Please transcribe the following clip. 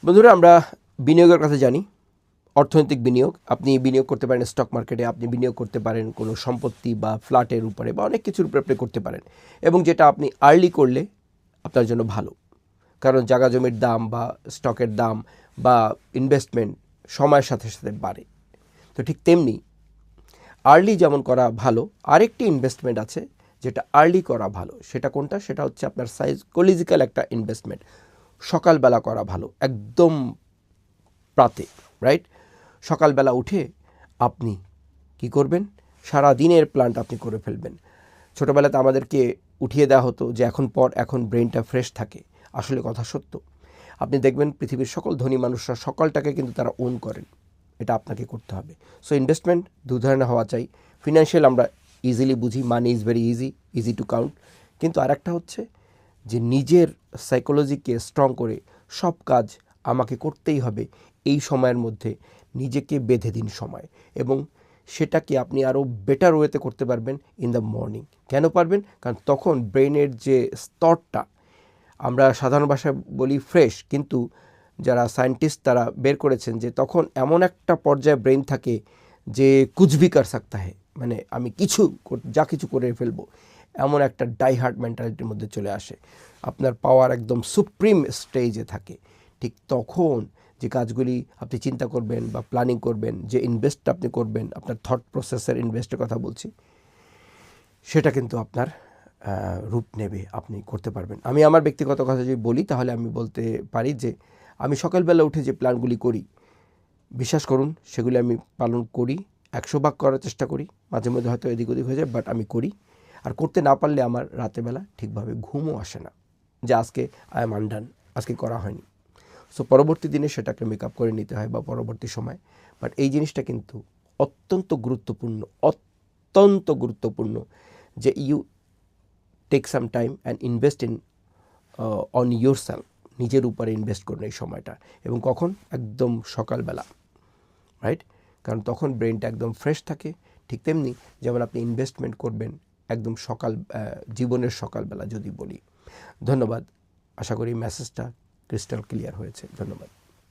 বন্ধুরা, আমরা বিনিয়োগের কথা জানি। অর্থনৈতিক বিনিয়োগ, আপনি বিনিয়োগ করতে পারেন স্টক মার্কেটে, আপনি বিনিয়োগ করতে পারেন কোনো সম্পত্তি বা ফ্ল্যাটের উপরে বা অনেক কিছুর উপরে আপনি করতে পারেন, এবং যেটা আপনি আর্লি করলে আপনার জন্য ভালো। কারণ জায়গা জমির দাম বা স্টকের দাম বা ইনভেস্টমেন্ট সময়ের সাথে সাথে বাড়ে। তো ঠিক তেমনি আর্লি যেমন করা ভালো, আরেকটি ইনভেস্টমেন্ট আছে যেটা আর্লি করা ভালো। সেটা কোনটা? সেটা হচ্ছে আপনার সাইকোলজিক্যাল একটা ইনভেস্টমেন্ট। সকালবেলা করা ভালো, একদম প্রাতে, রাইট? সকালবেলা উঠে আপনি কি করবেন? সারা দিনের প্ল্যানটা আপনি করে ফেলবেন। ছোটোবেলাতে আমাদেরকে উঠিয়ে দেওয়া হতো যে এখন ব্রেনটা ফ্রেশ থাকে। আসলে কথা সত্য। আপনি দেখবেন পৃথিবীর সকল ধনী মানুষরা সকালটাকে কিন্তু তারা ওন করেন। এটা আপনাকে করতে হবে। সো ইনভেস্টমেন্ট দু ধরনের হওয়া চাই। ফিনান্সিয়াল আমরা ইজিলি বুঝি, money is very easy to count. কিন্তু আরেকটা হচ্ছে যে নিজের সাইকোলজিকে স্ট্রং করে সব কাজ আমাকে করতেই হবে, এই সময়ের মধ্যে নিজেকে বেঁধে দিন সময়, এবং সেটাকে আপনি আরও বেটার ওয়েতে করতে পারবেন ইন দ্য মর্নিং। কেন পারবেন? কারণ তখন ব্রেনের যে স্তরটা, আমরা সাধারণ ভাষায় বলি ফ্রেশ, কিন্তু যারা সায়েন্টিস্ট তারা বের করেছেন যে তখন এমন একটা পর্যায়ে ব্রেন থাকে যে কুছ ভি কর সাকতা হ্যায়, মানে আমি যা কিছু করে ফেলবো, এমন একটা ডাইহার্ড মেন্টালিটির মধ্যে চলে আসে। আপনার পাওয়ার একদম সুপ্রিম স্টেজে থাকে। ঠিক তখন যে কাজগুলি আপনি চিন্তা করবেন বা প্ল্যানিং করবেন, যে ইনভেস্টটা আপনি করবেন, আপনার থট প্রসেসের ইনভেস্টের কথা বলছি, সেটা কিন্তু আপনার রূপ নেবে, আপনি করতে পারবেন। আমি আমার ব্যক্তিগত কথা যদি বলি, তাহলে আমি বলতে পারি যে আমি সকালবেলা উঠে যে প্ল্যানগুলি করি, বিশ্বাস করুন সেগুলি আমি পালন করি, 100 ভাগ করার চেষ্টা করি। মাঝে মধ্যে হয়তো এদিক ওদিক হয়ে যায়, বাট আমি করি। আর করতে না পারলে আমার রাতেরবেলা ঠিকভাবে ঘুমও আসে না, যে আজকে আই এম আনডান, আজকে করা হয়নি। সো পরবর্তী দিনে সেটাকে মেকআপ করে নিতে হয় বা পরবর্তী সময়। বাট এই জিনিসটা কিন্তু অত্যন্ত গুরুত্বপূর্ণ যে you take some time and invest in on yourself. নিজের উপরে ইনভেস্ট করুন এই সময়টা, এবং কখন? একদম সকালবেলা, রাইট? কারণ তখন ব্রেনটা একদম ফ্রেশ থাকে। ঠিক তেমনি যেমন আপনি ইনভেস্টমেন্ট করবেন একদম জীবনের সকালবেলা যদি বলি। ধন্যবাদ। আশা করি মেসেজটা ক্রিস্টাল ক্লিয়ার হয়েছে। ধন্যবাদ।